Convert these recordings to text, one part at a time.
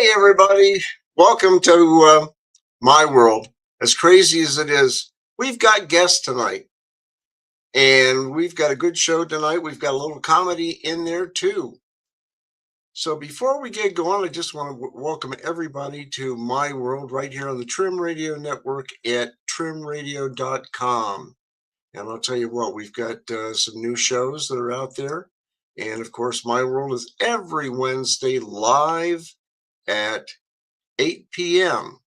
Hey, everybody. Welcome to my world. As crazy as it is, we've got guests tonight, and we've got a good show tonight. We've got a little comedy in there, too. So before we get going, I just want to welcome everybody to my world right here on the Trim Radio Network at trimradio.com. And I'll tell you what, we've got some new shows that are out there. And of course, my world is every Wednesday live at 8 p.m.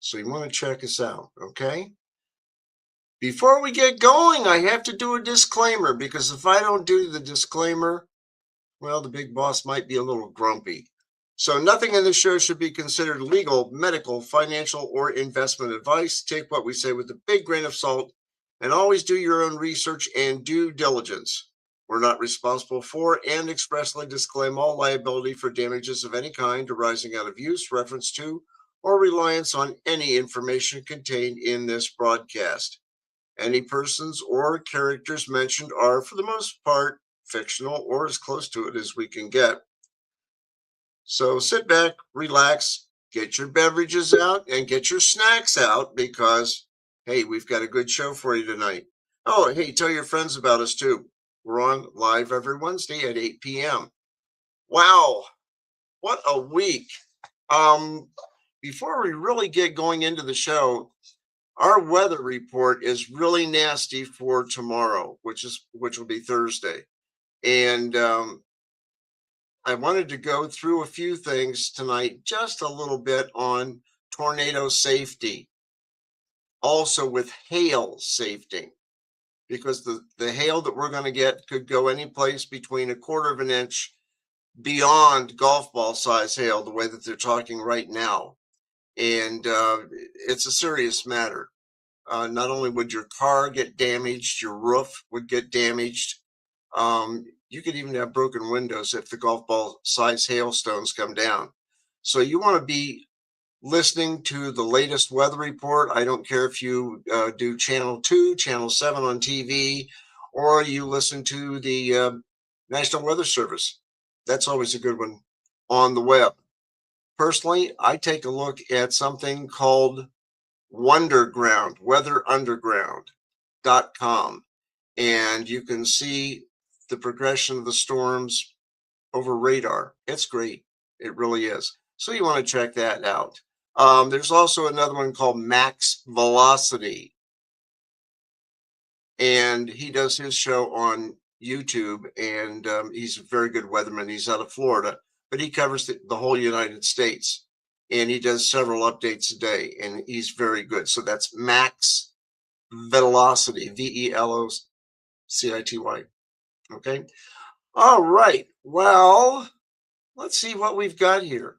So you want to check us out, okay? Before we get going, I have to do a disclaimer, because if I don't do the disclaimer, well, the big boss might be a little grumpy. So nothing in this show should be considered legal, medical, financial, or investment advice. Take what we say with a big grain of salt, and always do your own research and due diligence. We're not responsible for and expressly disclaim all liability for damages of any kind arising out of use, reference to, or reliance on any information contained in this broadcast. Any persons or characters mentioned are, for the most part, fictional or as close to it as we can get. So sit back, relax, get your beverages out, and get your snacks out, because, hey, we've got a good show for you tonight. Oh, hey, tell your friends about us, too. We're on live every Wednesday at 8 p.m. Wow, what a week. Before we really get going into the show, our weather report is really nasty for tomorrow, which will be Thursday. And I wanted to go through a few things tonight, just a little bit on tornado safety, also with hail safety, because the hail that we're going to get could go any place between a quarter of an inch beyond golf ball size hail, the way that they're talking right now. And it's a serious matter. Not only would your car get damaged, your roof would get damaged. You could even have broken windows if the golf ball size hailstones come down. So you want to be listening to the latest weather report. I don't care if you do Channel 2, Channel 7 on TV, or you listen to the National Weather Service. That's always a good one on the web. Personally, I take a look at something called Wonderground, weatherunderground.com, and you can see the progression of the storms over radar. It's great. It really is. So you want to check that out. There's also another one called Max Velocity, and he does his show on YouTube, and he's a very good weatherman. He's out of Florida, but he covers the whole United States, and he does several updates a day, and he's very good. So that's Max Velocity, Velocity. Okay. All right. Well, let's see what we've got here,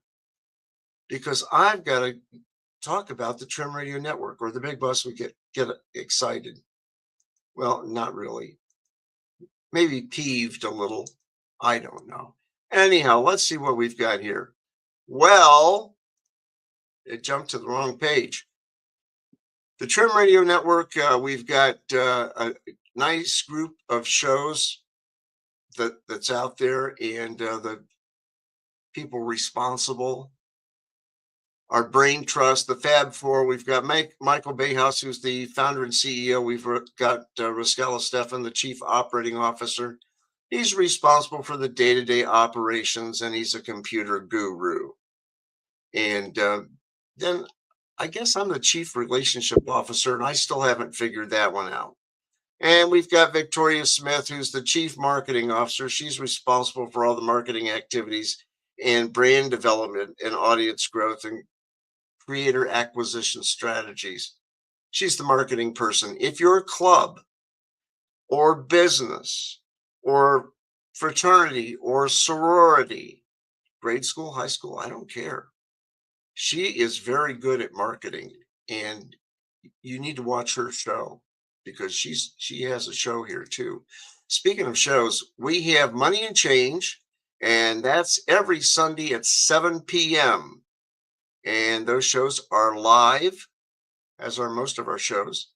because I've got to talk about the Trim Radio Network, or the big boss would get excited. Well, not really. Maybe peeved a little. I don't know. Anyhow, let's see what we've got here. Well, it jumped to the wrong page. The Trim Radio Network, we've got a nice group of shows that's out there, and the people responsible, our Brain Trust, the Fab Four. We've got Michael Bayhouse, who's the founder and CEO. We've got Rascala Stefan, the Chief Operating Officer. He's responsible for the day-to-day operations, and he's a computer guru. And then I guess I'm the Chief Relationship Officer, and I still haven't figured that one out. And we've got Victoria Smith, who's the Chief Marketing Officer. She's responsible for all the marketing activities and brand development and audience growth and creator acquisition strategies. She's the marketing person. If you're a club or business or fraternity or sorority, grade school, high school, I don't care, she is very good at marketing, and you need to watch her show, because she has a show here too. Speaking of shows, we have Money and Change, and that's every Sunday at 7 p.m. And those shows are live, as are most of our shows.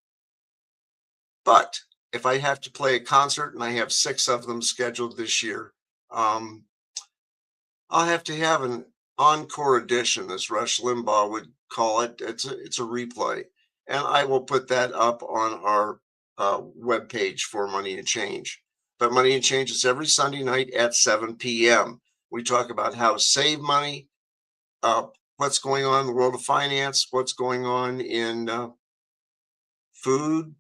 But if I have to play a concert, and I have 6 of them scheduled this year, I'll have to have encore edition, as Rush Limbaugh would call it. It's a replay, and I will put that up on our webpage for Money and Change. But Money and Change is every Sunday night at 7 p.m. We talk about how to save money, uh, what's going on in the world of finance, what's going on in food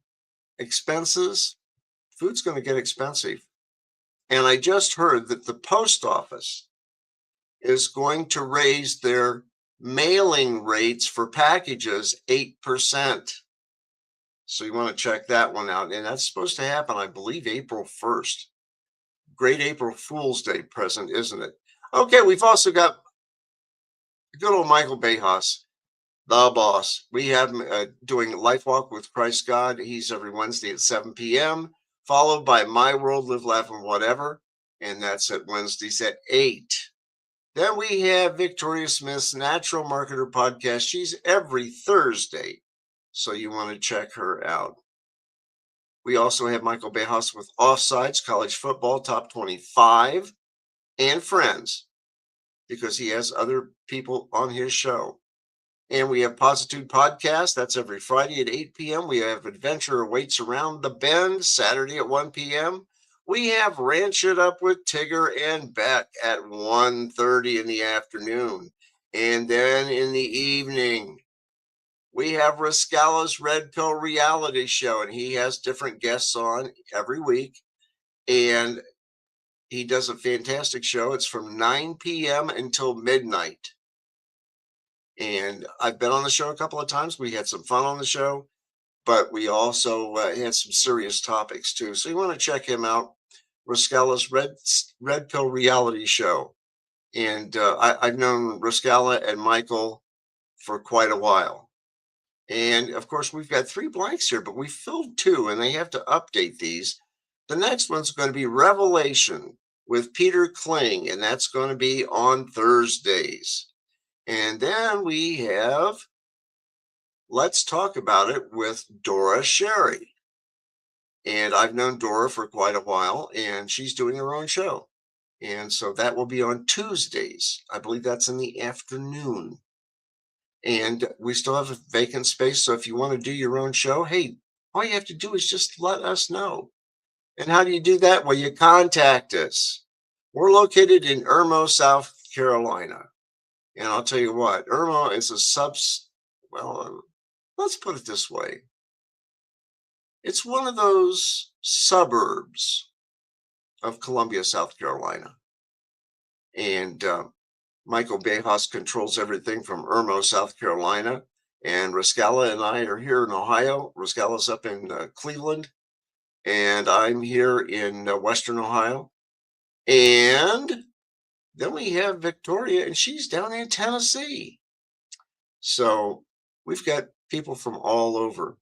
expenses. Food's going to get expensive. And I just heard that the post office is going to raise their mailing rates for packages 8%. So you want to check that one out. And that's supposed to happen, I believe, April 1st. Great April Fool's Day present, isn't it? Okay, we've also got good old Michael Bejas, the boss. We have him doing Life Walk with Christ God. He's every Wednesday at 7 p.m., followed by My World, Live, Laugh, and Whatever. And that's at Wednesdays at 8. Then we have Victoria Smith's Natural Marketer podcast. She's every Thursday, so you want to check her out. We also have Michael Bejas with Offsides, College Football, Top 25, and Friends, because he has other people on his show. And we have Positude Podcast. That's every Friday at 8 p.m. We have Adventure Awaits Around the Bend, Saturday at 1 p.m. We have Ranch It Up with Tigger and Beck at 1:30 in the afternoon. And then in the evening, we have Rascala's Red Pill reality show, and he has different guests on every week. And he does a fantastic show. It's from 9 p.m. until midnight. And I've been on the show a couple of times. We had some fun on the show, but we also had some serious topics too. So you want to check him out. Rascala's Red Pill reality show. And I've known Rascala and Michael for quite a while. And of course, we've got 3 blanks here, but we filled 2, and they have to update these. The next one's going to be Revelation with Peter Kling, and that's going to be on Thursdays. And then we have Let's Talk About It with Dora Sherry. And I've known Dora for quite a while, and she's doing her own show. And so that will be on Tuesdays. I believe that's in the afternoon. And we still have a vacant space. So if you want to do your own show, hey, all you have to do is just let us know. And how do you do that? Well, you contact us. We're located in Irmo, South Carolina. And I'll tell you what, Irmo is let's put it this way. It's one of those suburbs of Columbia, South Carolina. And Michael Bejas controls everything from Irmo, South Carolina. And Rascala and I are here in Ohio. Rascala's up in Cleveland. And I'm here in Western Ohio. And then we have Victoria, and she's down in Tennessee. So we've got people from all over.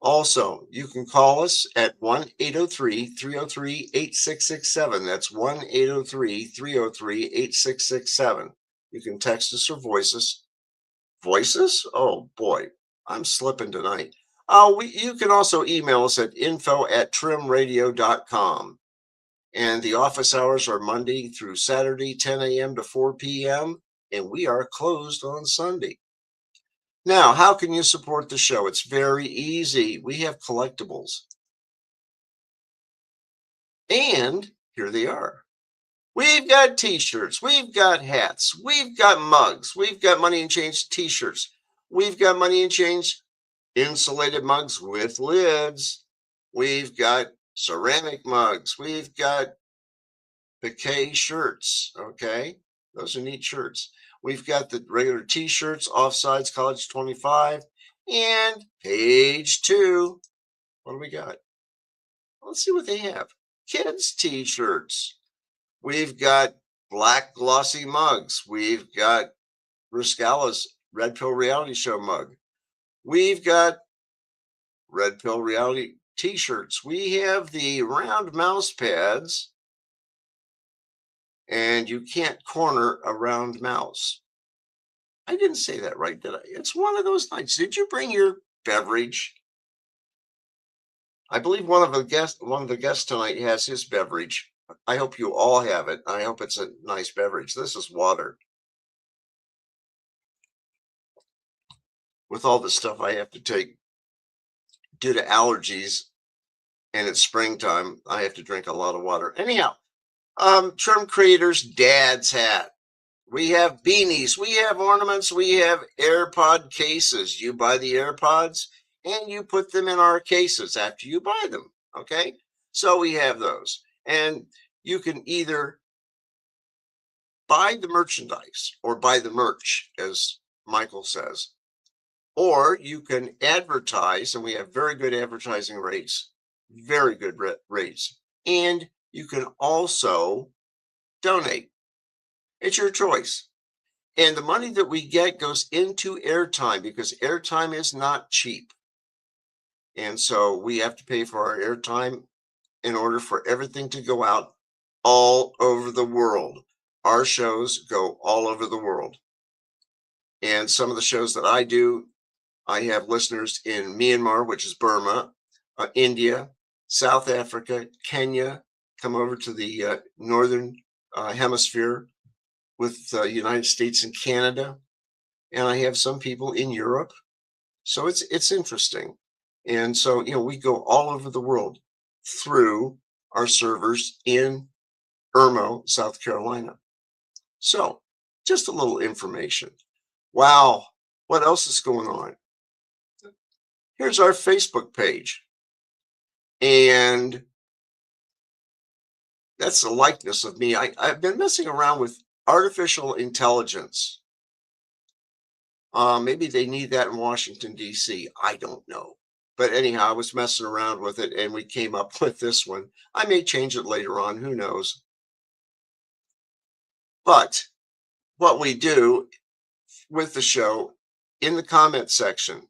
Also, you can call us at 1-803-303-8667. That's 1-803-303-8667. You can text us or voice us. Voices? Oh boy, I'm slipping tonight. You can also email us at info@trimradio.com. And the office hours are Monday through Saturday, 10 a.m. to 4 p.m. And we are closed on Sunday. Now, how can you support the show? It's very easy. We have collectibles. And here they are. We've got t-shirts. We've got hats. We've got mugs. We've got Money and Change t-shirts. We've got Money and Change insulated mugs with lids. We've got ceramic mugs. We've got piqué shirts. Okay. Those are neat shirts. We've got the regular t-shirts, Offsides, College 25, and page 2. What do we got? Let's see what they have. Kids t-shirts. We've got black glossy mugs. We've got Rascala's Red Pill reality show mug. We've got Red Pill reality t-shirts. We have the round mouse pads. And you can't corner a round mouse. I didn't say that right, did I? It's one of those nights. Did you bring your beverage? I believe one of the guests tonight has his beverage. I hope you all have it. I hope it's a nice beverage. This is water. with all the stuff I have to take due to allergies, and it's springtime, I have to drink a lot of water. Anyhow, Trim Creators Dad's Hat. We have beanies, we have ornaments, we have AirPod cases. You buy the AirPods and you put them in our cases after you buy them. Okay. So we have those. And you can either buy the merchandise or buy the merch, as Michael says, or you can advertise, and we have very good advertising rates, very good rates. And you can also donate. It's your choice. And the money that we get goes into airtime because airtime is not cheap. And so we have to pay for our airtime in order for everything to go out all over the world. Our shows go all over the world. And some of the shows that I do, I have listeners in Myanmar, which is Burma, India, South Africa, Kenya, come over to the northern hemisphere with the United States and Canada. And I have some people in Europe. So it's interesting. And so, we go all over the world through our servers in Irmo, South Carolina. So just a little information. Wow. What else is going on? Here's our Facebook page. And that's the likeness of me. I've been messing around with artificial intelligence. Maybe they need that in Washington, D.C. I don't know. But anyhow, I was messing around with it and we came up with this one. I may change it later on. Who knows? But what we do with the show in the comment section,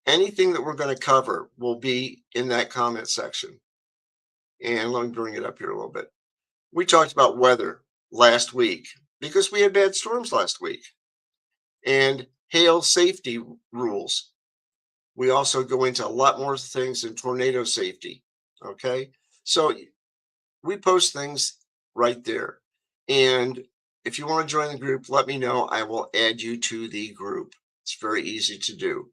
anything that we're going to cover will be in that comment section. And let me bring it up here a little bit. We talked about weather last week because we had bad storms last week and hail safety rules. We also go into a lot more things in tornado safety. Okay. So we post things right there. And if you want to join the group, let me know. I will add you to the group. It's very easy to do.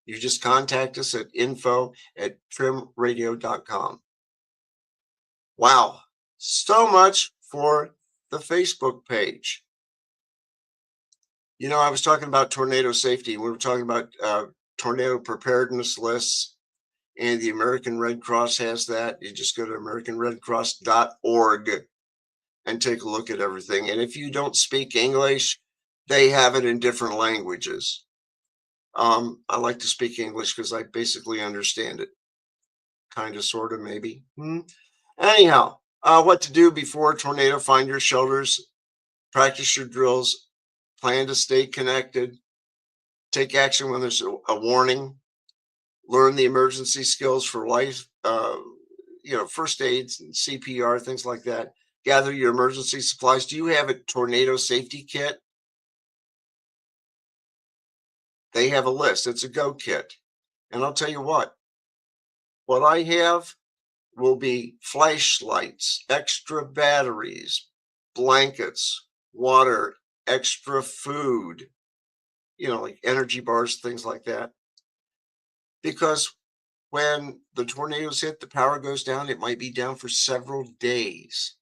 You just contact us at info@trimradio.com. Wow. So much for the Facebook page. I was talking about tornado safety. We were talking about tornado preparedness lists, and the American Red Cross has that. You just go to americanredcross.org and take a look at everything. And if you don't speak English, they have it in different languages. I like to speak English because I basically understand it. Kind of, sort of, maybe. Anyhow, what to do before a tornado: find your shelters, practice your drills, plan to stay connected, take action when there's a warning, learn the emergency skills for life, first aids and CPR, things like that. Gather your emergency supplies. Do you have a tornado safety kit? They have a list. It's a go kit. And I'll tell you what I have will be flashlights, extra batteries, blankets, water, extra food, like energy bars, things like that. Because when the tornadoes hit, the power goes down. It might be down for several days.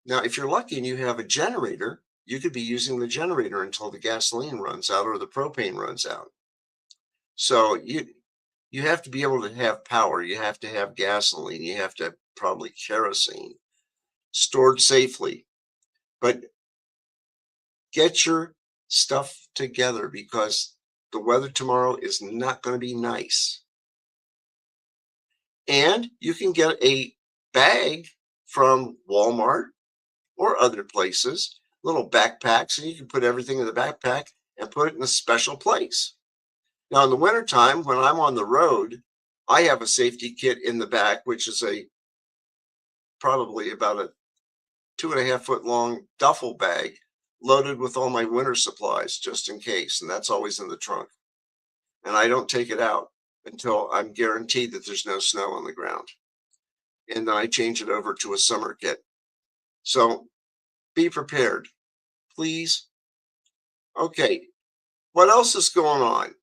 Now, if you're lucky and you have a generator, you could be using the generator until the gasoline runs out or the propane runs out. So you have to be able to have power. You have to have gasoline. You have to have probably kerosene stored safely. But get your stuff together because the weather tomorrow is not going to be nice. And you can get a bag from Walmart or other places, little backpacks, and you can put everything in the backpack and put it in a special place. Now, in the wintertime, when I'm on the road, I have a safety kit in the back, which is probably about a 2.5 foot long duffel bag loaded with all my winter supplies just in case. And that's always in the trunk. And I don't take it out until I'm guaranteed that there's no snow on the ground. And then I change it over to a summer kit. So be prepared, please. Okay. What else is going on?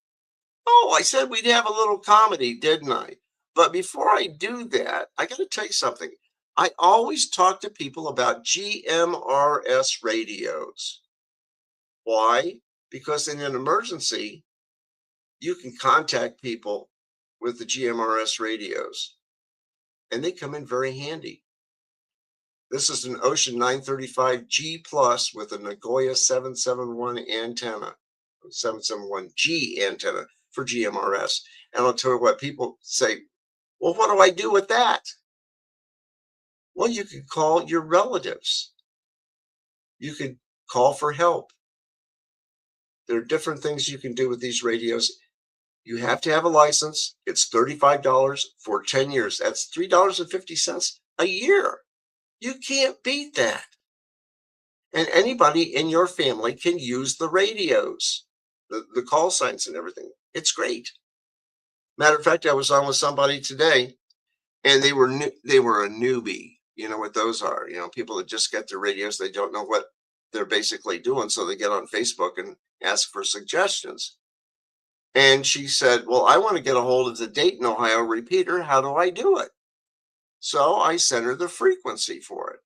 Oh, I said we'd have a little comedy, didn't I? But before I do that, I got to tell you something. I always talk to people about GMRS radios. Why? Because in an emergency, you can contact people with the GMRS radios, and they come in very handy. This is an Ocean 935G Plus with a Nagoya 771 antenna, 771G antenna for GMRS. And I'll tell you what, people say, well, what do I do with that? Well, you can call your relatives. You can call for help. There are different things you can do with these radios. You have to have a license. It's $35 for 10 years. That's $3.50 a year. You can't beat that. And anybody in your family can use the radios, the call signs and everything. It's great. Matter of fact, I was on with somebody today, and they were a newbie. You know what those are? You know, people that just get their radios, they don't know what they're basically doing, so they get on Facebook and ask for suggestions. And she said, well, I want to get a hold of the Dayton, Ohio repeater. How do I do it? So I sent her the frequency for it.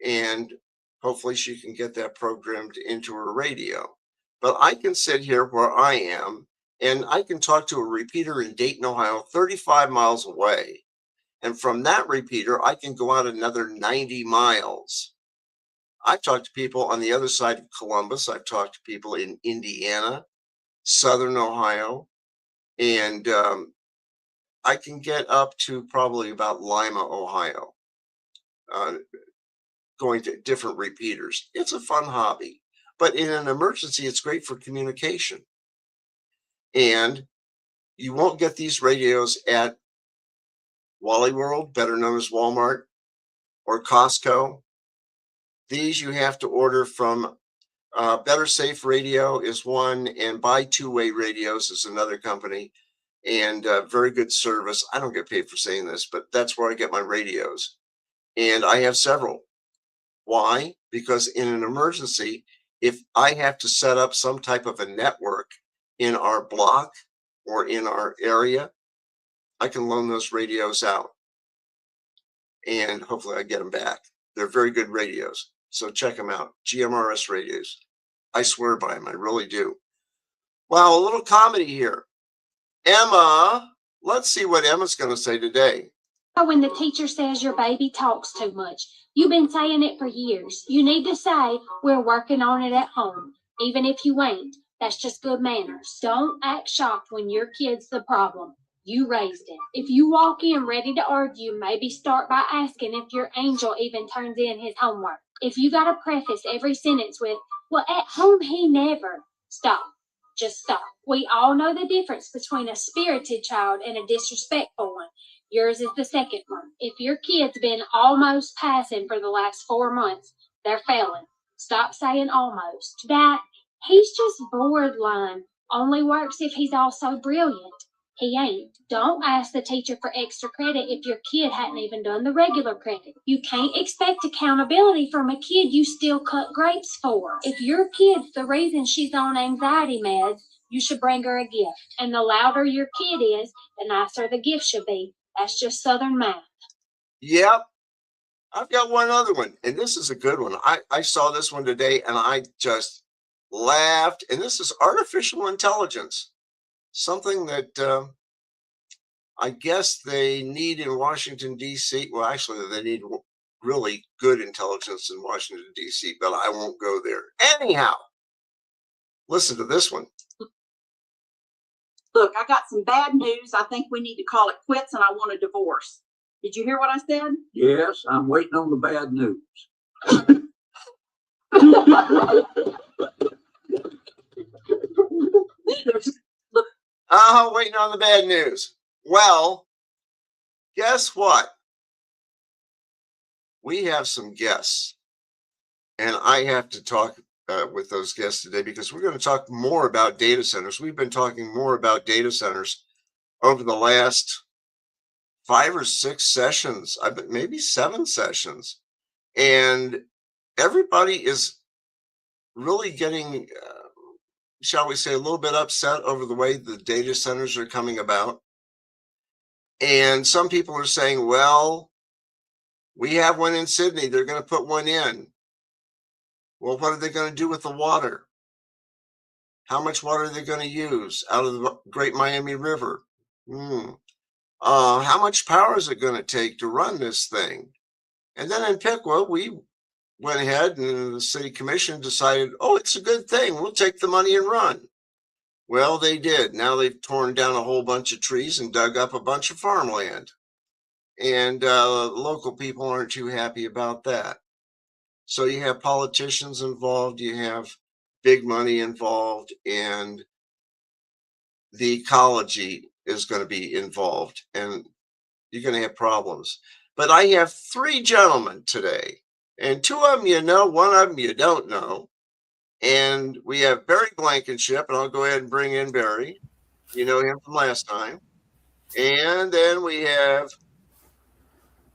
And hopefully she can get that programmed into her radio. But I can sit here where I am, and I can talk to a repeater in Dayton, Ohio, 35 miles away. And from that repeater, I can go out another 90 miles. I've talked to people on the other side of Columbus. I've talked to people in Indiana, Southern Ohio, and I can get up to probably about Lima, Ohio, going to different repeaters. It's a fun hobby, but in an emergency, it's great for communication. And you won't get these radios at Wally World, better known as Walmart, or Costco. These you have to order from Better Safe Radio is one, and Buy Two-Way Radios is another company, and very good service. I don't get paid for saying this, but that's where I get my radios. And I have several. Why? Because in an emergency, if I have to set up some type of a network in our block or in our area, I can loan those radios out, and hopefully I get them back. They're very good radios, so check them out. GMRS radios. I swear by them. I really do. Wow, a little comedy here. Emma, let's see what Emma's going to say today. When the teacher says your baby talks too much, you've been saying it for years. You need to say, we're working on it at home, even if you ain't. That's just good manners. Don't act shocked when your kid's the problem. You raised it. If you walk in ready to argue, maybe start by asking if your angel even turns in his homework. If you gotta preface every sentence with, well, at home he never. Stop. Just stop. We all know the difference between a spirited child and a disrespectful one. Yours is the second one. If your kid's been almost passing for the last 4 months, they're failing. Stop saying almost. That he's just borderline only works if he's also brilliant. He ain't. Don't ask the teacher for extra credit if your kid hadn't even done the regular credit. You can't expect accountability from a kid you still cut grapes for. If your kid's the reason she's on anxiety meds, you should bring her a gift. And the louder your kid is, the nicer the gift should be. That's just Southern math. Yep. I've got one other one, and this is a good one. I saw this one today, and I just laughed. And this is artificial intelligence, something that I guess they need in Washington, D.C. Well, actually, they need really good intelligence in Washington, D.C., but I won't go there. Anyhow, listen to this one. Look, I got some bad news. I think we need to call it quits, and I want a divorce. Did you hear what I said? Yes, I'm waiting on the bad news. Waiting on the bad news. Well, guess what? We have some guests, and I have to talk with those guests today because we're going to talk more about data centers. We've been talking more about data centers over the last 5 or 6 sessions, maybe 7 sessions, and everybody is really getting shall we say, a little bit upset over the way the data centers are coming about. And some people are saying, well, we have one in Sydney. They're going to put one in. Well, what are they going to do with the water? How much water are they going to use out of the Great Miami River? How much power is it going to take to run this thing? And then in Piqua, we went ahead and the city commission decided, oh, it's a good thing. We'll take the money and run. Well, they did. Now they've torn down a whole bunch of trees and dug up a bunch of farmland. And local people aren't too happy about that. So you have politicians involved, you have big money involved, and the ecology is going to be involved, and you're going to have problems. But I have three gentlemen today, and two of them you know, one of them you don't know. And we have Barry Blankenship, and I'll go ahead and bring in Barry. You know him from last time. And then we have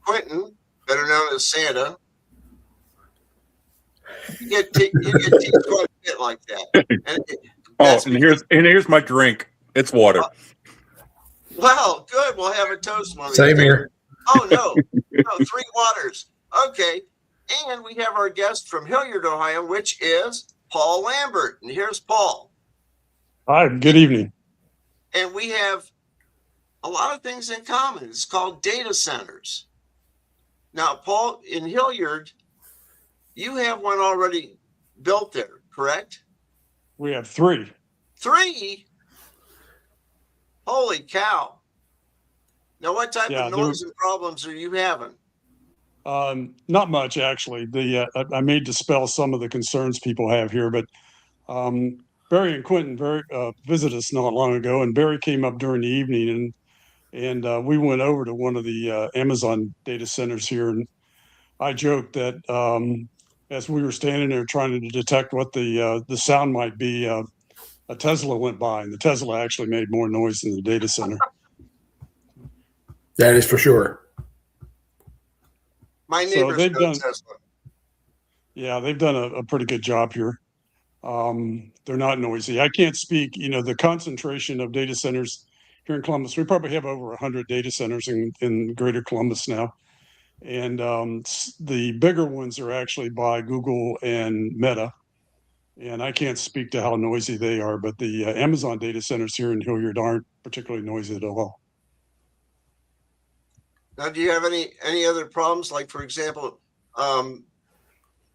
Quentin, better known as Santa. You get teased quite a bit like that. And here's my drink. It's water. Well, good. We'll have a toast one. Same here. Oh no, 3 waters. Okay. And we have our guest from Hilliard, Ohio, which is Paul Lambert. And here's Paul. Hi, good evening. And we have a lot of things in common. It's called data centers. Now, Paul, in Hilliard, you have one already built there, correct? We have 3. 3? Holy cow. Now, what type of noise and problems are you having? Not much, actually. I may dispel some of the concerns people have here, but Barry and Quentin visited us not long ago, and Barry came up during the evening, and we went over to one of the Amazon data centers here, and I joked that as we were standing there trying to detect what the sound might be, a Tesla went by, and the Tesla actually made more noise than the data center. That is for sure. My neighbors they've know Tesla. Yeah, they've done a pretty good job here. They're not noisy. I can't speak, the concentration of data centers here in Columbus. We probably have over 100 data centers in greater Columbus now. And the bigger ones are actually by Google and Meta. And I can't speak to how noisy they are, but the Amazon data centers here in Hilliard aren't particularly noisy at all. Now, do you have any other problems? Like, for example,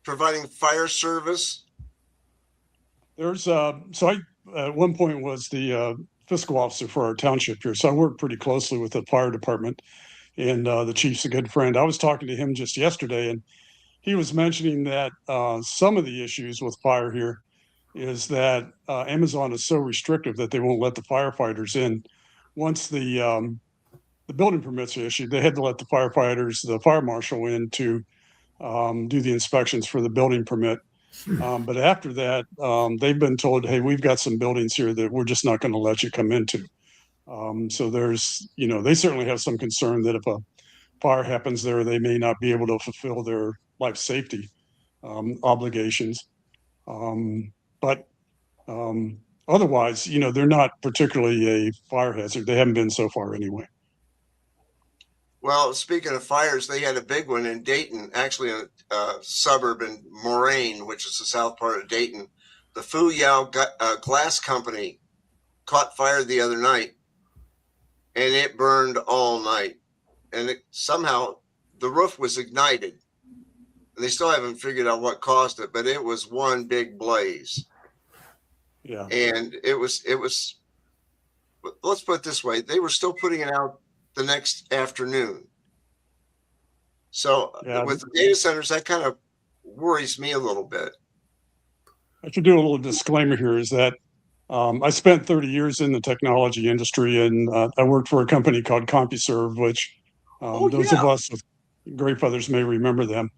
providing fire service? There's so I at one point was the fiscal officer for our township here, so I work pretty closely with the fire department, and the chief's a good friend. I was talking to him just yesterday, and he was mentioning that some of the issues with fire here is that Amazon is so restrictive that they won't let the firefighters in. Once the building permits are issued, they had to let the firefighters, the fire marshal, in to do the inspections for the building permit. But after that, they've been told, hey, we've got some buildings here that we're just not going to let you come into. So there's, they certainly have some concern that if a fire happens there, they may not be able to fulfill their life safety obligations. But otherwise, they're not particularly a fire hazard. They haven't been so far anyway. Well, speaking of fires, they had a big one in Dayton, actually in a suburb in Moraine, which is the south part of Dayton. The Fuyao Glass Company caught fire the other night, and it burned all night. And somehow the roof was ignited. And they still haven't figured out what caused it, but it was one big blaze. Yeah. And it was, let's put it this way, they were still putting it out the next afternoon. So with the data centers, that kind of worries me a little bit. I should do a little disclaimer here is that I spent 30 years in the technology industry, and I worked for a company called CompuServe, which those of us with grandfathers may remember them.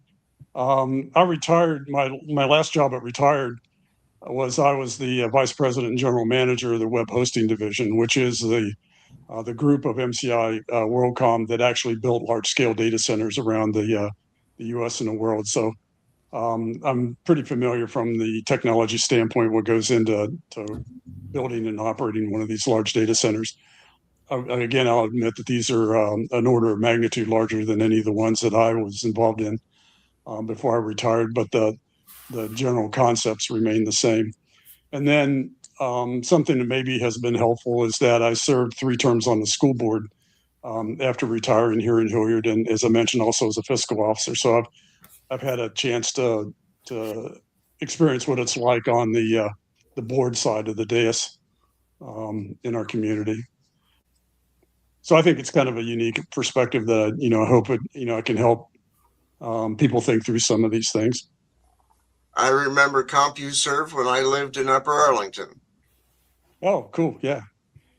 I retired. My last job at Retired I was the vice president and general manager of the web hosting division, which is the group of MCI WorldCom that actually built large scale data centers around the U.S. and the world. So I'm pretty familiar from the technology standpoint what goes into building and operating one of these large data centers. Again, I'll admit that these are an order of magnitude larger than any of the ones that I was involved in before I retired, but the general concepts remain the same. And then something that maybe has been helpful is that I served 3 terms on the school board after retiring here in Hilliard, and as I mentioned, also as a fiscal officer. So I've had a chance to experience what it's like on the board side of the dais in our community. So I think it's kind of a unique perspective that I hope it can help people think through some of these things. I remember CompuServe when I lived in Upper Arlington. Oh, cool. Yeah.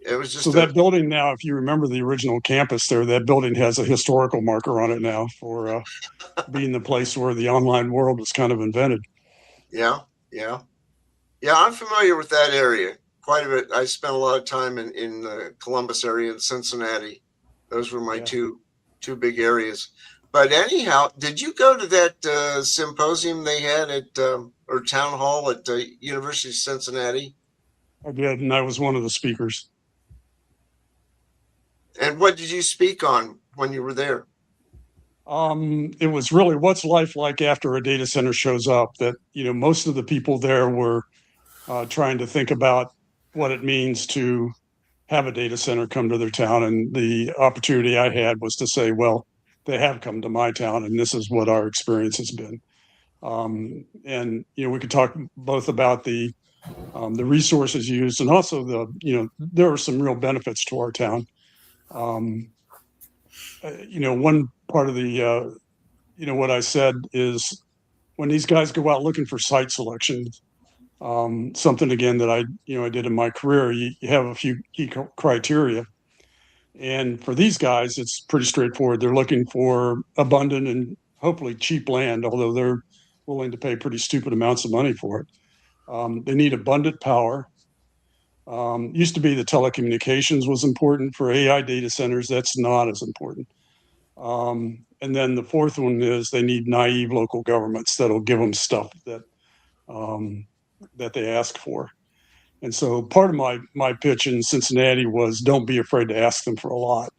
It was just So that building now, if you remember the original campus there, that building has a historical marker on it now for being the place where the online world was kind of invented. Yeah. I'm familiar with that area quite a bit. I spent a lot of time in the Columbus area and Cincinnati. Those were my two big areas. But anyhow, did you go to that symposium they had at or town hall at the University of Cincinnati? I did, and I was one of the speakers. And what did you speak on when you were there? It was really what's life like after a data center shows up. That most of the people there were trying to think about what it means to have a data center come to their town, and the opportunity I had was to say, well, they have come to my town, and this is what our experience has been. And we could talk both about the resources used, and also there are some real benefits to our town. One part of the what I said is when these guys go out looking for site selection, something again that I did in my career, you have a few key criteria. And for these guys, it's pretty straightforward. They're looking for abundant and hopefully cheap land, although they're willing to pay pretty stupid amounts of money for it. They need abundant power. Used to be the telecommunications was important. For AI data centers, that's not as important. And then the fourth one is they need naive local governments that'll give them stuff that they ask for. And so part of my pitch in Cincinnati was don't be afraid to ask them for a lot.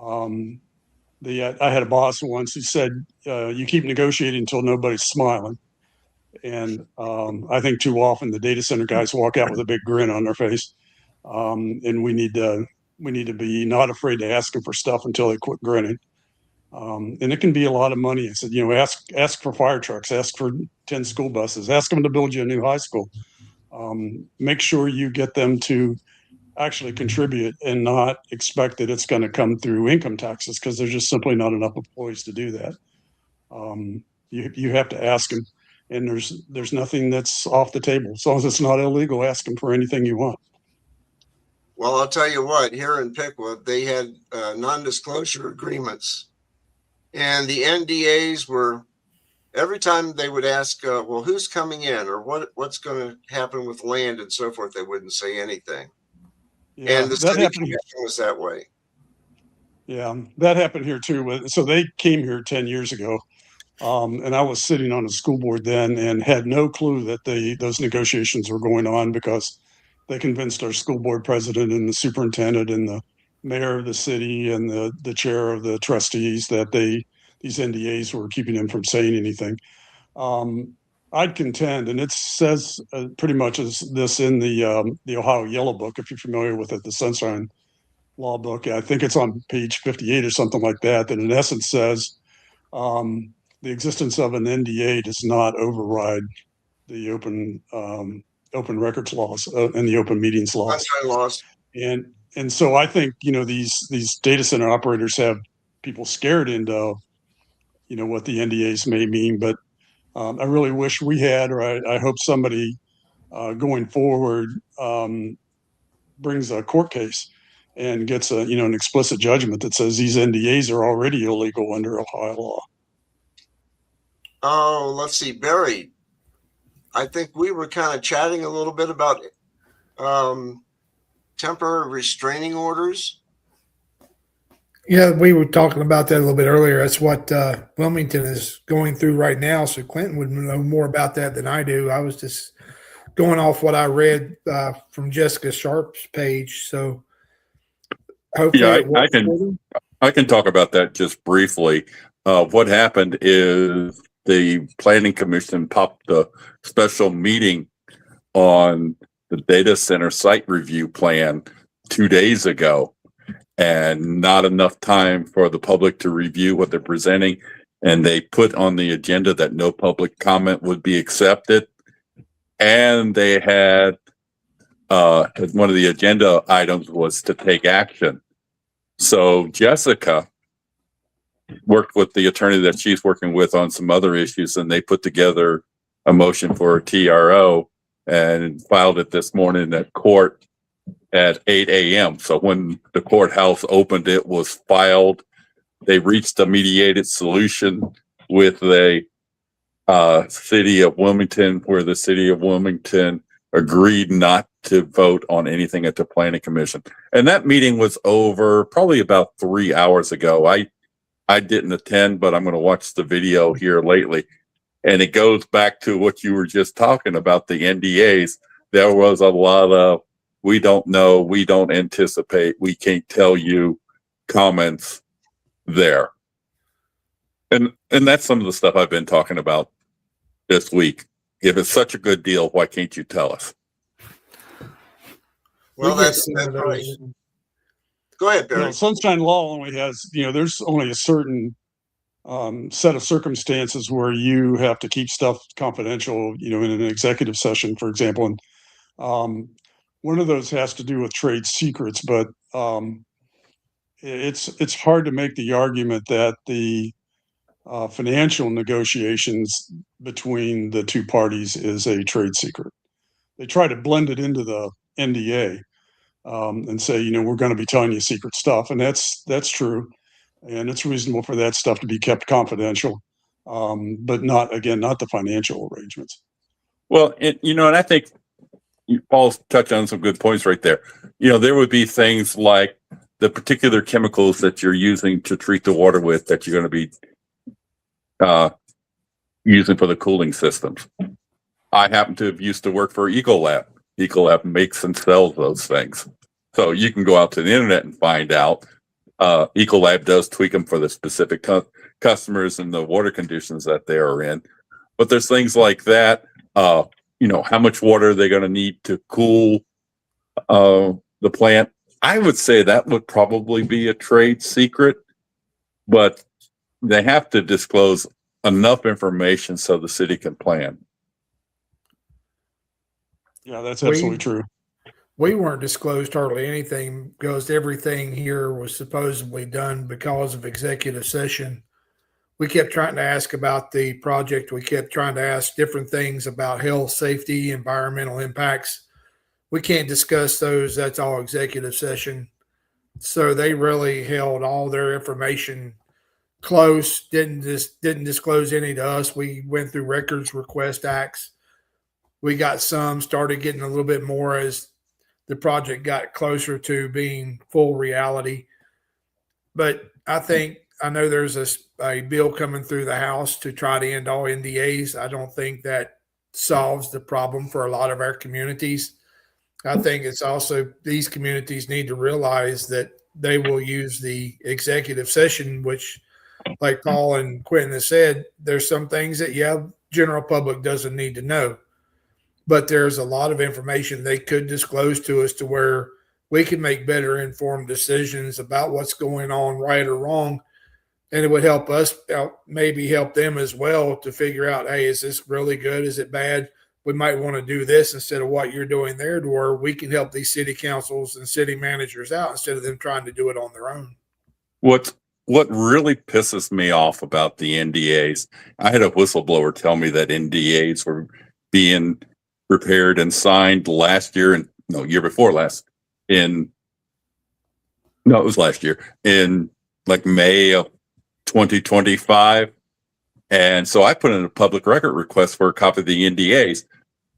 I had a boss once who said, you keep negotiating until nobody's smiling. And I think too often the data center guys walk out with a big grin on their face. And we need to be not afraid to ask them for stuff until they quit grinning. And it can be a lot of money. I said, ask for fire trucks, ask for 10 school buses, ask them to build you a new high school. Make sure you get them to actually contribute and not expect that it's going to come through income taxes, because there's just simply not enough employees to do that. You have to ask them, and there's nothing that's off the table. As long as it's not illegal, ask them for anything you want. Well, I'll tell you what, here in Pickwood, they had non-disclosure agreements, and the NDAs were, every time they would ask, well, who's coming in, or what's going to happen with land and so forth, they wouldn't say anything. Yeah, and the city commission was that way. Yeah, that happened here too. So they came here 10 years ago, and I was sitting on a school board then and had no clue that those negotiations were going on, because they convinced our school board president and the superintendent and the mayor of the city and the chair of the trustees that these NDAs were keeping them from saying anything. I'd contend, and it says pretty much as this in the Ohio Yellow Book, if you're familiar with it, the Sunshine Law book. I think it's on page 58 or something like that. That in essence says the existence of an NDA does not override the open records laws and the open meetings laws. Sunshine laws. And so I think these data center operators have people scared into what the NDAs may mean, but I really wish we had, or I hope somebody going forward brings a court case and gets an explicit judgment that says these NDAs are already illegal under Ohio law. Oh, let's see, Barry. I think we were kind of chatting a little bit about temporary restraining orders. Yeah, we were talking about that a little bit earlier. That's what Wilmington is going through right now. So Clinton would know more about that than I do. I was just going off what I read from Jessica Sharp's page. So hopefully Yeah, it I works can for them. I can talk about that just briefly. What happened is the Planning Commission popped a special meeting on the data center site review plan 2 days ago, and not enough time for the public to review what they're presenting. And they put on the agenda that no public comment would be accepted. And they had one of the agenda items was to take action. So Jessica worked with the attorney that she's working with on some other issues, and they put together a motion for a TRO and filed it this morning at court at 8 a.m. So when the courthouse opened, it was filed. They reached a mediated solution with the city of Wilmington, where the city of Wilmington agreed not to vote on anything at the planning commission. And that meeting was over probably about 3 hours ago. I didn't attend, but I'm going to watch the video here lately. And it goes back to what you were just talking about, the NDAs. There was a lot of, we don't know, we don't anticipate, we can't tell you comments there. And that's some of the stuff I've been talking about this week. If it's such a good deal, why can't you tell us? Well, We get that's some of right. those. Go ahead, You know, Barry. sunshine law only has, there's only a certain set of circumstances where you have to keep stuff confidential, in an executive session, for example. And one of those has to do with trade secrets, but it's hard to make the argument that the financial negotiations between the two parties is a trade secret. They try to blend it into the NDA and say, we're going to be telling you secret stuff, and that's true, and it's reasonable for that stuff to be kept confidential, but not the financial arrangements. Well, and I think Paul's touched on some good points right there. There would be things like the particular chemicals that you're using to treat the water with that you're going to be using for the cooling systems. I happen to have used to work for Ecolab. Ecolab makes and sells those things. So you can go out to the internet and find out. Ecolab does tweak them for the specific customers and the water conditions that they are in. But there's things like that. How much water are they going to need to cool the plant? I would say that would probably be a trade secret, but they have to disclose enough information so the city can plan. Yeah, that's absolutely true. We weren't disclosed hardly anything because everything here was supposedly done because of executive session. We kept trying to ask about the project. We kept trying to ask different things about health, safety, environmental impacts. We can't discuss those. That's all executive session. So they really held all their information close, didn't disclose any to us. We went through records request acts. We got some, started getting a little bit more as the project got closer to being full reality. But I know there's a bill coming through the House to try to end all NDAs. I don't think that solves the problem for a lot of our communities. I think it's also these communities need to realize that they will use the executive session, which, like Paul and Quentin has said, there's some things that, general public doesn't need to know. But there's a lot of information they could disclose to us to where we can make better informed decisions about what's going on, right or wrong. And it would help us out, maybe help them as well to figure out, hey, is this really good? Is it bad? We might want to do this instead of what you're doing there, to where we can help these city councils and city managers out instead of them trying to do it on their own. What really pisses me off about the NDAs, I had a whistleblower tell me that NDAs were being prepared and signed year before last, it was last year, in like May of 2025. And so I put in a public record request for a copy of the NDAs.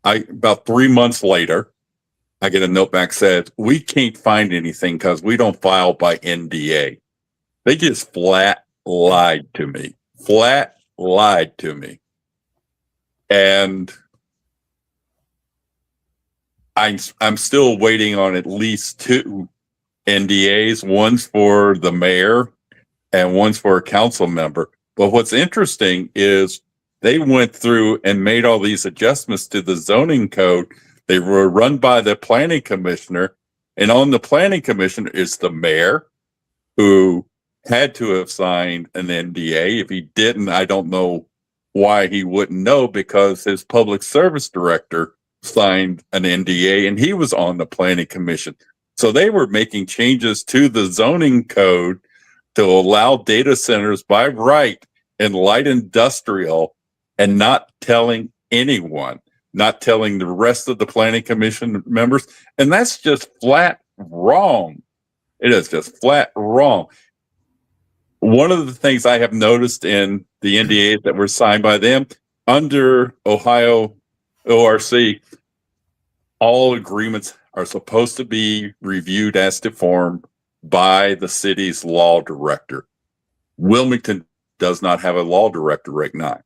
About 3 months later, I get a note back said, we can't find anything because we don't file by NDA. They just flat lied to me. Flat lied to me. And I'm still waiting on at least 2 NDAs. One's for the mayor and one's for a council member. But what's interesting is they went through and made all these adjustments to the zoning code. They were run by the planning commissioner, and on the planning commission is the mayor, who had to have signed an NDA. If he didn't, I don't know why he wouldn't know, because his public service director signed an NDA and he was on the planning commission. So they were making changes to the zoning code to allow data centers by right in light industrial, and not telling anyone, not telling the rest of the planning commission members. And that's just flat wrong. It is just flat wrong. One of the things I have noticed in the NDAs that were signed by them under Ohio ORC, all agreements are supposed to be reviewed as to form by the city's law director. Wilmington does not have a law director right now.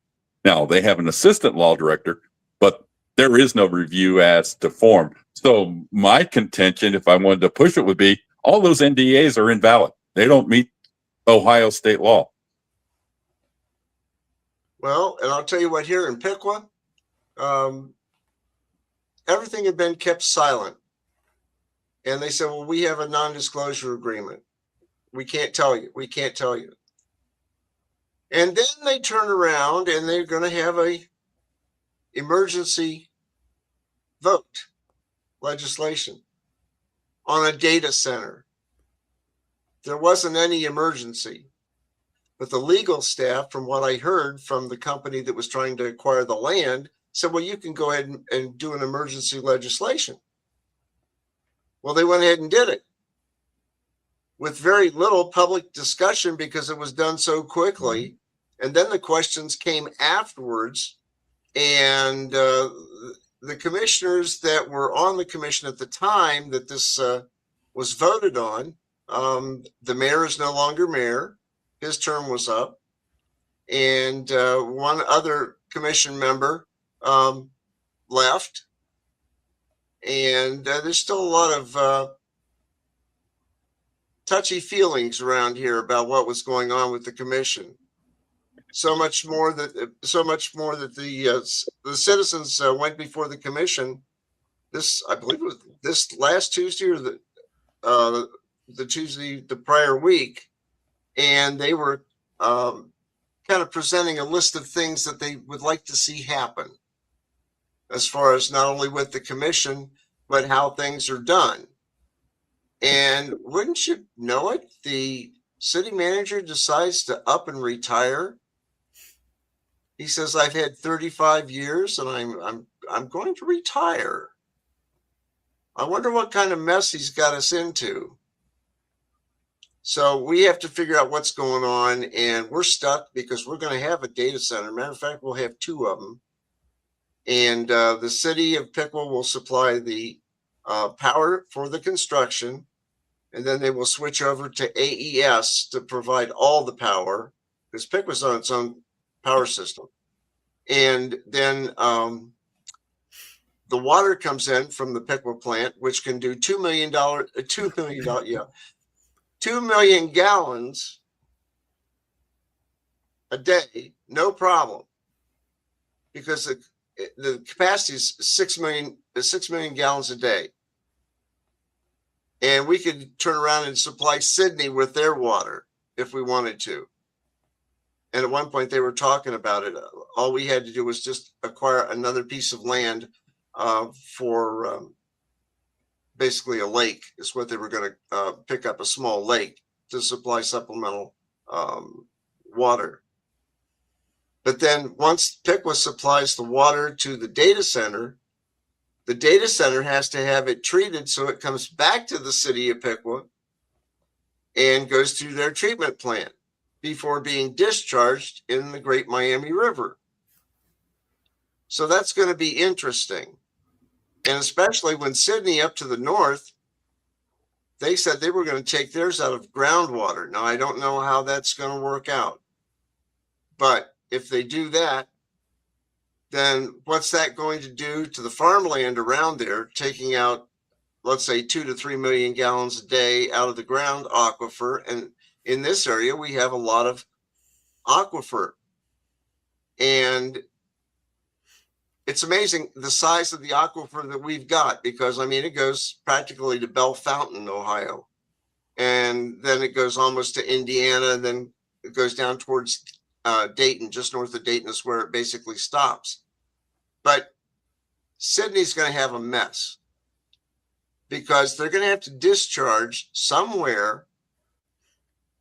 Now, they have an assistant law director, but there is no review as to form. So my contention, if I wanted to push it, would be all those NDAs are invalid. They don't meet Ohio state law. Well, and I'll tell you what, here in Piqua, everything had been kept silent. And they said, well, we have a non-disclosure agreement. We can't tell you. We can't tell you. And then they turn around and they're going to have a emergency vote legislation on a data center. There wasn't any emergency, but the legal staff, from what I heard from the company that was trying to acquire the land, said, well, you can go ahead and do an emergency legislation. Well, they went ahead and did it with very little public discussion because it was done so quickly. And then the questions came afterwards, and the commissioners that were on the commission at the time that this was voted on, the mayor is no longer mayor. His term was up. And one other commission member left. And there's still a lot of touchy feelings around here about what was going on with the commission. So much more that the citizens went before the commission. This, I believe, it was this last Tuesday or the Tuesday the prior week, and they were kind of presenting a list of things that they would like to see happen, as far as not only with the commission, but how things are done. And wouldn't you know it, the city manager decides to up and retire. He says, I've had 35 years and I'm going to retire. I wonder what kind of mess he's got us into. So we have to figure out what's going on, and we're stuck because we're going to have a data center. Matter of fact, we'll have 2 of them. And the city of Piqua will supply the power for the construction, and then they will switch over to AES to provide all the power, because Piqua's on its own power system. And then the water comes in from the Piqua plant, which can do $2 million, yeah, 2 million gallons a day, no problem, because the capacity is 6 million gallons a day. And we could turn around and supply Sydney with their water if we wanted to. And at one point they were talking about it. All we had to do was just acquire another piece of land for basically a lake is what they were going to pick up, a small lake to supply supplemental water. But then once Piqua supplies the water to the data center has to have it treated so it comes back to the city of Piqua and goes through their treatment plant before being discharged in the Great Miami River. So that's going to be interesting. And especially when Sydney up to the north they said they were going to take theirs out of groundwater. Now, I don't know how that's going to work out. But if they do that, then what's that going to do to the farmland around there, taking out, let's say, 2 to 3 million gallons a day out of the ground aquifer? And in this area, we have a lot of aquifer. And it's amazing the size of the aquifer that we've got, because, I mean, it goes practically to Bell Fountain, Ohio. And then it goes almost to Indiana, and then it goes down towards Dayton, just north of Dayton is where it basically stops. But Sydney's going to have a mess, because they're going to have to discharge somewhere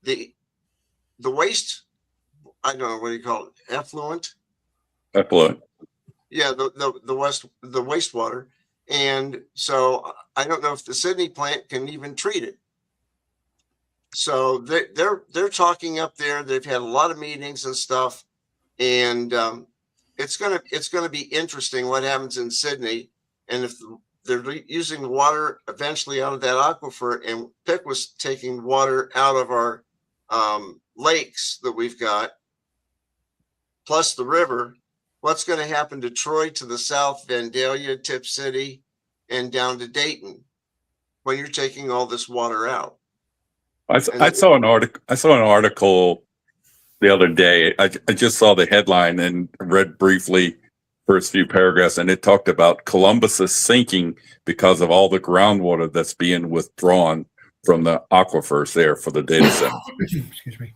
the waste. I don't know, what do you call it? Effluent? Effluent. Yeah, the wastewater. And so I don't know if the Sydney plant can even treat it. So they're talking up there. They've had a lot of meetings and stuff, and it's gonna be interesting what happens in Sydney, and if they're using water eventually out of that aquifer, and Pick was taking water out of our lakes that we've got, plus the river. What's going to happen to Troy to the south, Vandalia, Tip City, and down to Dayton when you're taking all this water out? I saw an article the other day. I just saw the headline and read briefly first few paragraphs, and it talked about Columbus is sinking because of all the groundwater that's being withdrawn from the aquifers there for the data center. Excuse me.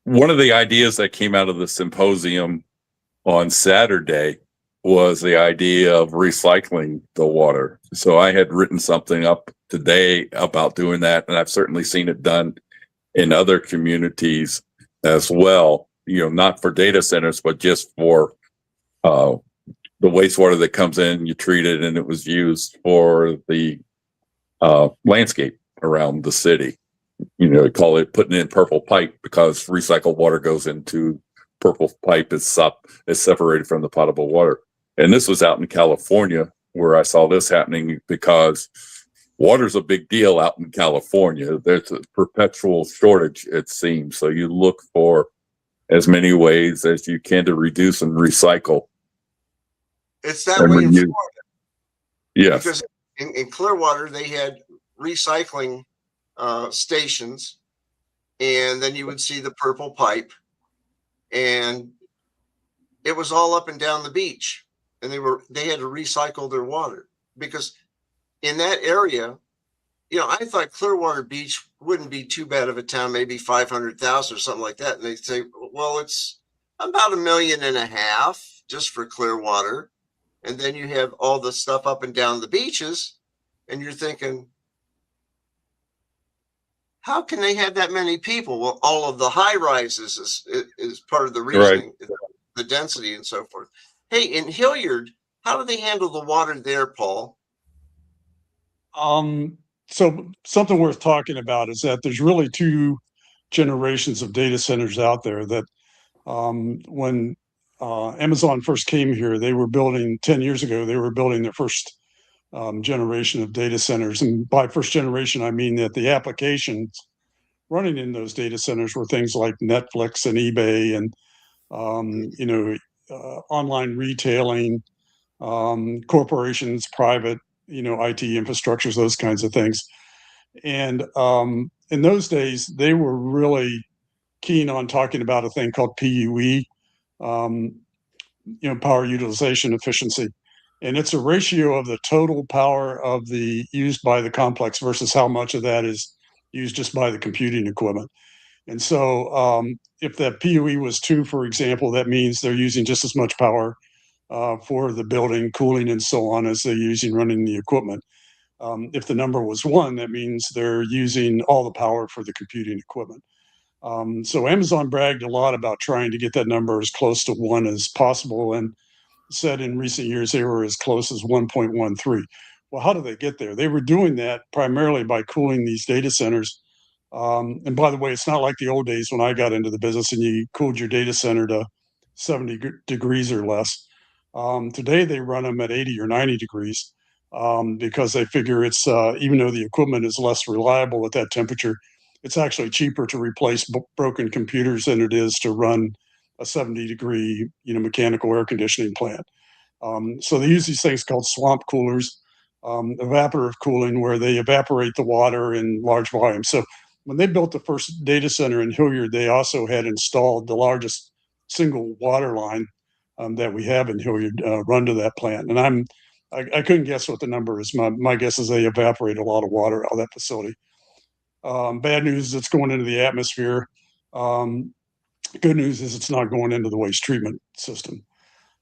One of the ideas that came out of the symposium on Saturday was the idea of recycling the water. So I had written something up today about doing that, and I've certainly seen it done in other communities as well. You know, not for data centers, but just for the wastewater that comes in, you treat it, and it was used for the landscape around the city. You know, they call it putting in purple pipe, because recycled water goes into purple pipe is separated from the potable water. And this was out in California where I saw this happening, because water's a big deal out in California. There's a perpetual shortage, it seems. So you look for as many ways as you can to reduce and recycle. It's that way in Florida. Yes. Because in Clearwater, they had recycling stations, and then you would see the purple pipe, and it was all up and down the beach, and they had to recycle their water, because in that area, you know, I thought Clearwater Beach wouldn't be too bad of a town, maybe 500,000 or something like that. And they say, well, it's about 1.5 million just for Clearwater. And then you have all the stuff up and down the beaches, and you're thinking, how can they have that many people? Well, all of the high rises is part of the reasoning, right? The density and so forth. Hey, in Hilliard, how do they handle the water there, Paul? So something worth talking about is that there's really two generations of data centers out there. That when Amazon first came here, they were building 10 years ago, they were building their first generation of data centers. And by first generation, I mean that the applications running in those data centers were things like Netflix and eBay and, online retailing, corporations, private, IT infrastructures, those kinds of things. And in those days, they were really keen on talking about a thing called PUE, power utilization efficiency. And it's a ratio of the total power of the used by the complex versus how much of that is used just by the computing equipment. And so if that PUE was 2, for example, that means they're using just as much power for the building, cooling, and so on as they're using running the equipment. If the number was 1, that means they're using all the power for the computing equipment. So Amazon bragged a lot about trying to get that number as close to 1 as possible, and said in recent years they were as close as 1.13. Well, how did they get there? They were doing that primarily by cooling these data centers. And by the way, it's not like the old days when I got into the business and you cooled your data center to 70 degrees or less. Today they run them at 80 or 90 degrees. because they figure it's, even though the equipment is less reliable at that temperature, it's actually cheaper to replace broken computers than it is to run a 70-degree, mechanical air conditioning plant. So they use these things called swamp coolers, evaporative cooling, where they evaporate the water in large volumes. So when they built the first data center in Hilliard, they also had installed the largest single water line that we have in Hilliard run to that plant. And I couldn't guess what the number is. My guess is they evaporate a lot of water out of that facility. Bad news is it's going into the atmosphere. Good news is it's not going into the waste treatment system.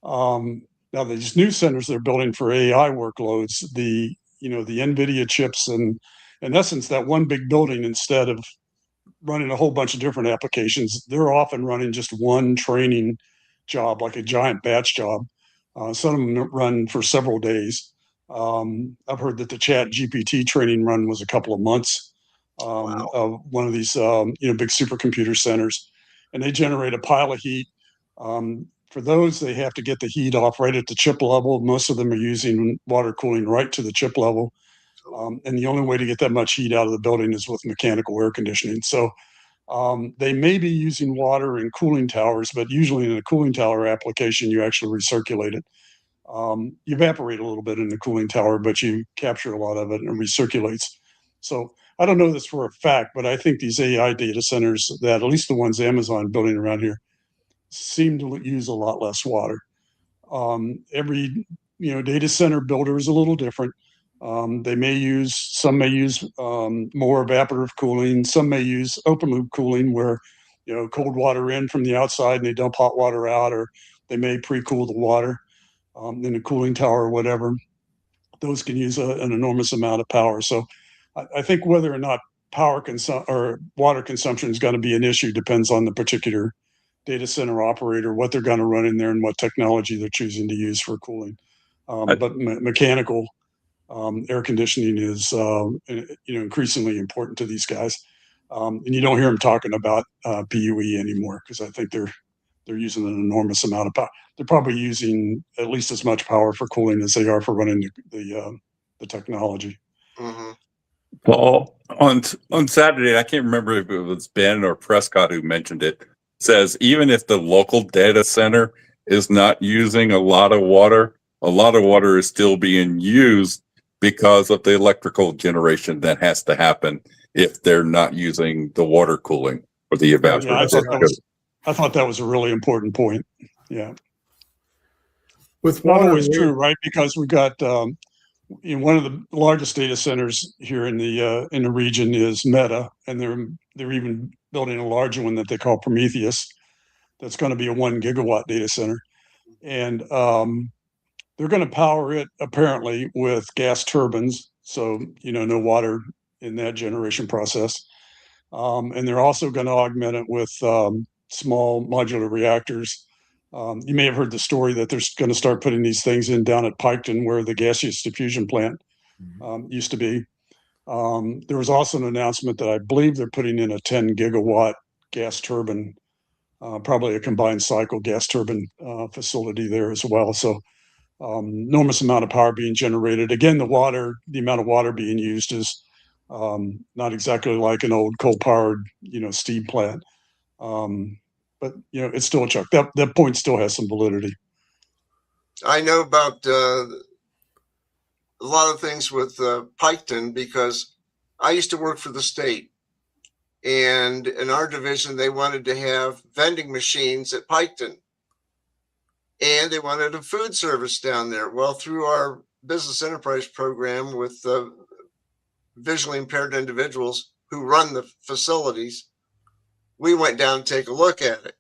Now these new centers they're building for AI workloads, the NVIDIA chips, and in essence, that one big building, instead of running a whole bunch of different applications, they're often running just one training job, like a giant batch job. Some of them run for several days. I've heard that the Chat GPT training run was a couple of months of one of these big supercomputer centers, and they generate a pile of heat. For those, they have to get the heat off right at the chip level. Most of them are using water cooling right to the chip level. And the only way to get that much heat out of the building is with mechanical air conditioning. So they may be using water in cooling towers, but usually in a cooling tower application, you actually recirculate it. You evaporate a little bit in the cooling tower, but you capture a lot of it and recirculates. So I don't know this for a fact, but I think these AI data centers, that at least the ones Amazon building around here, seem to use a lot less water. Every data center builder is a little different. Some may use more evaporative cooling. Some may use open loop cooling, where cold water in from the outside and they dump hot water out, or they may pre-cool the water in a cooling tower or whatever. Those can use an enormous amount of power. So I think whether or not or water consumption is going to be an issue depends on the particular data center operator, what they're going to run in there, and what technology they're choosing to use for cooling. But mechanical air conditioning is increasingly important to these guys, and you don't hear them talking about PUE anymore, because I think they're using an enormous amount of power. They're probably using at least as much power for cooling as they are for running the technology. Mm-hmm. Paul, on Saturday, I can't remember if it was Ben or Prescott who mentioned it, says even if the local data center is not using a lot of water is still being used because of the electrical generation that has to happen if they're not using the water cooling or the evaporation. Yeah, I thought that was a really important point. Yeah. With Not water, always true, right? Because we've got one of the largest data centers here in the region is Meta, and they're even building a larger one that they call Prometheus. That's going to be a 1 gigawatt data center, and they're going to power it apparently with gas turbines. So no water in that generation process, and they're also going to augment it with small modular reactors. You may have heard the story that they're going to start putting these things in down at Piketon, where the gaseous diffusion plant used to be. There was also an announcement that I believe they're putting in a 10 gigawatt gas turbine, probably a combined cycle gas turbine facility there as well. So enormous amount of power being generated. Again, the amount of water being used is not exactly like an old coal-powered, steam plant. But it's still a chuck. That point still has some validity. I know about a lot of things with Piketon, because I used to work for the state, and in our division they wanted to have vending machines at Piketon, and they wanted a food service down there. Well, through our business enterprise program with visually impaired individuals who run the facilities, we went down to take a look at it.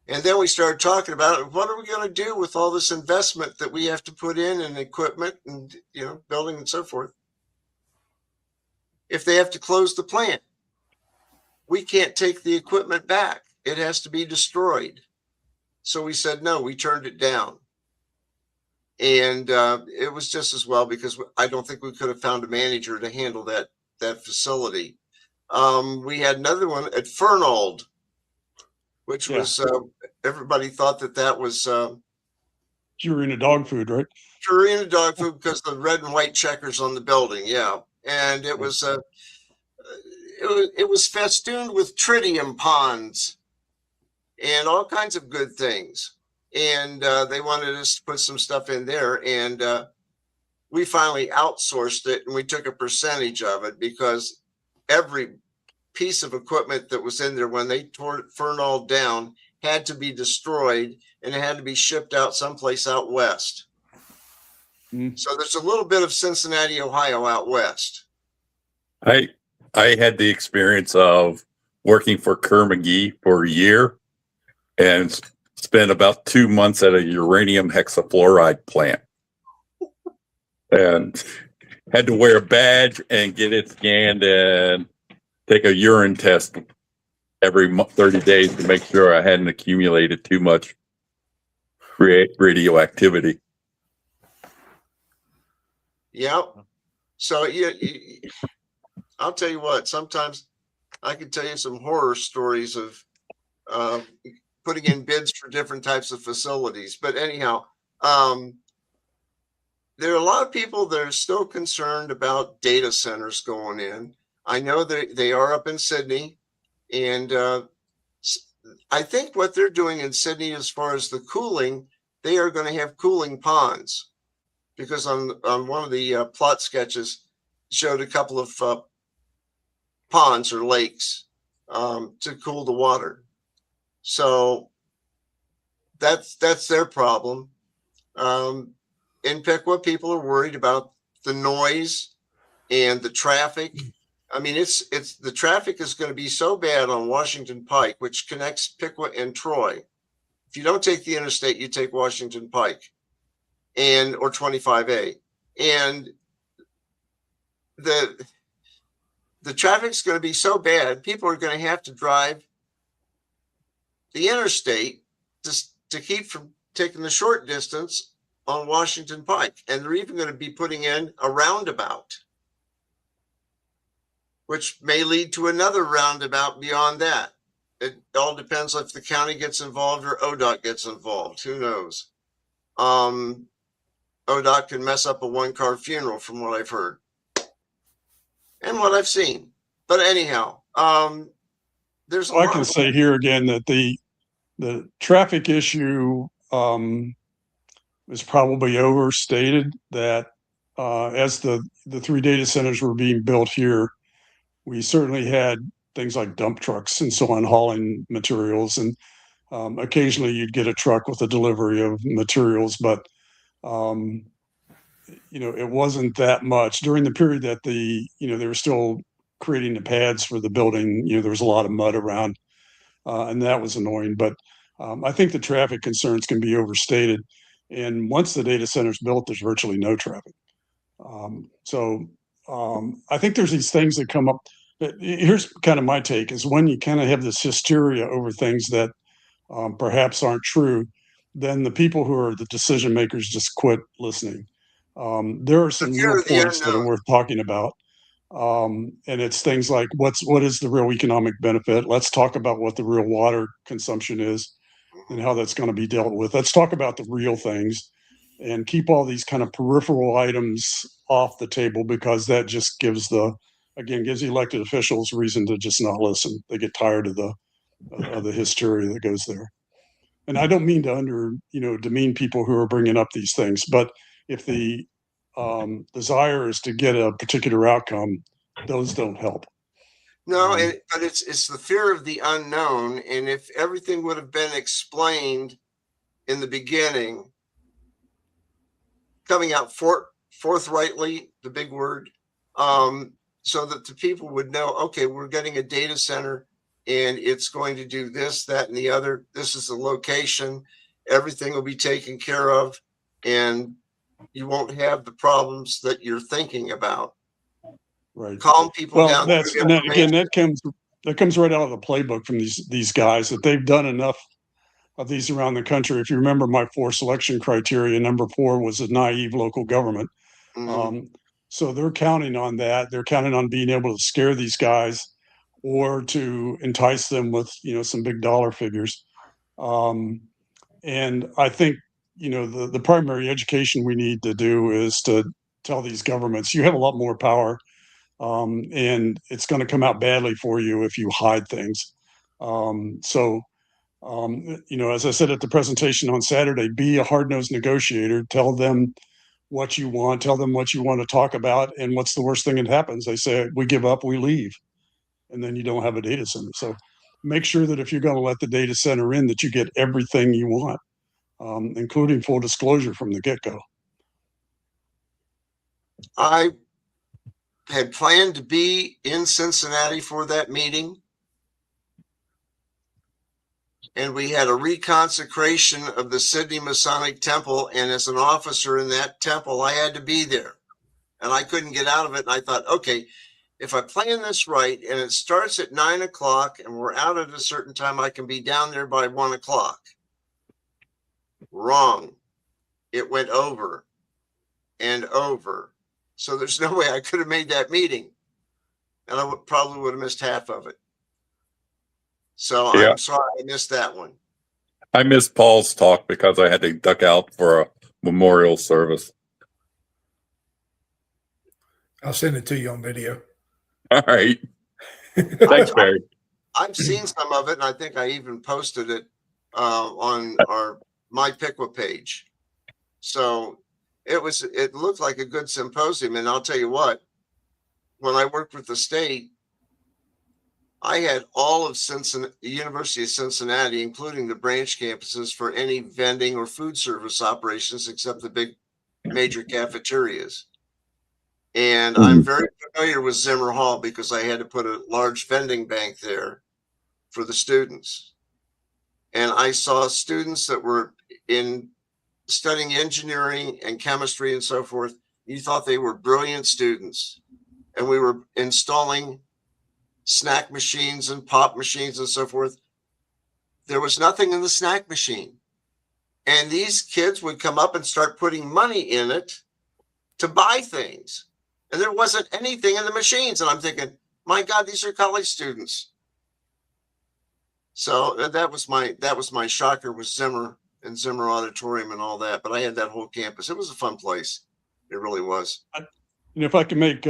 And then we started talking about, what are we going to do with all this investment that we have to put in equipment and building and so forth, if they have to close the plant? We can't take the equipment back. It has to be destroyed. So we said no, we turned it down. And it was just as well, because I don't think we could have found a manager to handle that facility. We had another one at Fernald, which was everybody thought that was Purina dog food, right? Purina dog food because the red and white checkers on the building. Yeah. And it was it was festooned with tritium ponds and all kinds of good things. And they wanted us to put some stuff in there. And we finally outsourced it, and we took a percentage of it because every piece of equipment that was in there when they tore it all down had to be destroyed, and it had to be shipped out someplace out west. So there's a little bit of Cincinnati, Ohio out west. I had the experience of working for Kerr McGee for a year and spent about 2 months at a uranium hexafluoride plant, and had to wear a badge and get it scanned and take a urine test every 30 days to make sure I hadn't accumulated too much radioactivity. Yep. So I'll tell you what, sometimes I can tell you some horror stories of putting in bids for different types of facilities. But anyhow, there are a lot of people that are still concerned about data centers going in. I know that they are up in Sydney, and I think what they're doing in Sydney as far as the cooling, they are going to have cooling ponds, because on one of the plot sketches showed a couple of ponds or lakes to cool the water. So that's their problem. In Piqua, people are worried about the noise and the traffic. I mean, it's the traffic is going to be so bad on Washington Pike, which connects Piqua and Troy. If you don't take the interstate, you take Washington Pike or 25A, and the traffic's going to be so bad, people are going to have to drive the interstate to keep from taking the short distance on Washington Pike. And they're even going to be putting in a roundabout, which may lead to another roundabout beyond that. It all depends if the county gets involved or ODOT gets involved. Who knows? ODOT can mess up a one-car funeral, from what I've heard and what I've seen. But anyhow, there's I can say here again that the traffic issue is probably overstated. That as the 3 data centers were being built here, we certainly had things like dump trucks and so on hauling materials, and occasionally you'd get a truck with a delivery of materials, but it wasn't that much during the period that they were still creating the pads for the building. There was a lot of mud around, and that was annoying. But I think the traffic concerns can be overstated. And once the data center's built, there's virtually no traffic. I think there's these things that come up. Here's kind of my take: is when you kind of have this hysteria over things that perhaps aren't true, then the people who are the decision makers just quit listening. There are some real points that are worth talking about. And it's things like what is the real economic benefit? Let's talk about what the real water consumption is and how that's going to be dealt with. Let's talk about the real things and keep all these kind of peripheral items off the table, because that just gives the elected officials reason to just not listen. They get tired of the hysteria that goes there. And I don't mean to demean people who are bringing up these things, but if the desire is to get a particular outcome, those don't help. No, but it's the fear of the unknown. And if everything would have been explained in the beginning, coming out forthrightly, the big word, so that the people would know, okay, we're getting a data center and it's going to do this, that, and the other. This is the location. Everything will be taken care of, and you won't have the problems that you're thinking about. Right. Calm people down. That comes right out of the playbook from these guys, that they've done enough of these around the country. If you remember my 4 selection criteria, number 4 was a naive local government. Mm-hmm. So they're counting on that. They're counting on being able to scare these guys or to entice them with some big dollar figures. And I think the primary education we need to do is to tell these governments, you have a lot more power, and it's going to come out badly for you if you hide things. As I said at the presentation on Saturday, be a hard-nosed negotiator. Tell them what you want. Tell them what you want to talk about, and what's the worst thing that happens? They say, we give up, we leave, and then you don't have a data center. So make sure that if you're going to let the data center in, that you get everything you want, including full disclosure from the get-go. I had planned to be in Cincinnati for that meeting. And we had a reconsecration of the Sydney Masonic Temple. And as an officer in that temple, I had to be there. And I couldn't get out of it. And I thought, okay, if I plan this right and it starts at 9 o'clock and we're out at a certain time, I can be down there by 1 o'clock. Wrong. It went over and over. So there's no way I could have made that meeting. And I probably would have missed half of it. So Yeah. I'm sorry I missed that one. I missed Paul's talk because I had to duck out for a memorial service. I'll send it to you on video. All right. Thanks, Barry. I've seen some of it, and I think I even posted it on our My Piqua page. So it looked like a good symposium. And I'll tell you what, when I worked with the state, I had all of Cincinnati, the University of Cincinnati, including the branch campuses, for any vending or food service operations except the big major cafeterias. And I'm very familiar with Zimmer Hall because I had to put a large vending bank there for the students. And I saw students that were studying engineering and chemistry and so forth. You thought they were brilliant students. And we were installing snack machines and pop machines and so forth. There was nothing in the snack machine. And these kids would come up and start putting money in it to buy things. And there wasn't anything in the machines. And I'm thinking, my God, these are college students. So that was my shocker with Zimmer and Zimmer Auditorium and all that. But I had that whole campus. It was a fun place. It really was. If I can make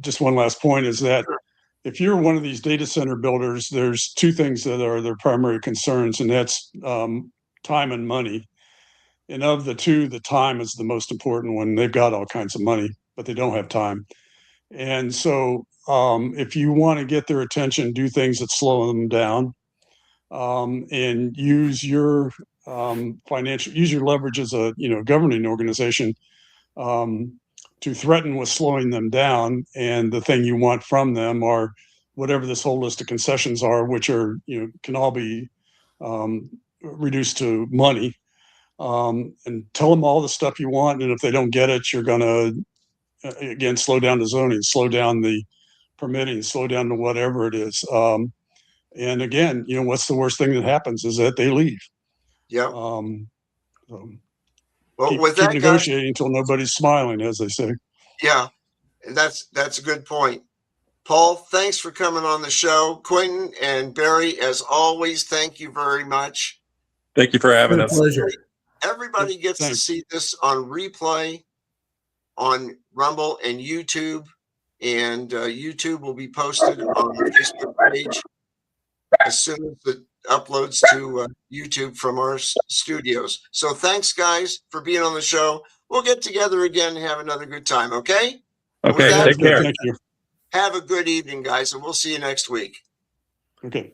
just one last point, is that if you're one of these data center builders, there's two things that are their primary concerns, and that's time and money. And of the two, the time is the most important one. They've got all kinds of money, but they don't have time. And so if you want to get their attention, do things that slow them down, and use your use your leverage as a governing organization to threaten with slowing them down. And the thing you want from them are whatever this whole list of concessions are, which are, can all be reduced to money, and tell them all the stuff you want. And if they don't get it, you're going to, again, slow down the zoning, slow down the permitting, slow down to whatever it is. And again, what's the worst thing that happens is that they leave. Yeah. Well, Keep with that, negotiating until nobody's smiling, as they say. Yeah, and that's a good point. Paul, thanks for coming on the show. Quentin and Barry, as always, thank you very much. Thank you for having us. Pleasure. Everybody gets to see this on replay on Rumble and YouTube, and YouTube will be posted on the Facebook page as soon as it uploads to YouTube from our studios. So thanks, guys, for being on the show. We'll get together again and have another good time, okay? Okay, take care. Thank you. Have a good evening, guys, and we'll see you next week. Okay.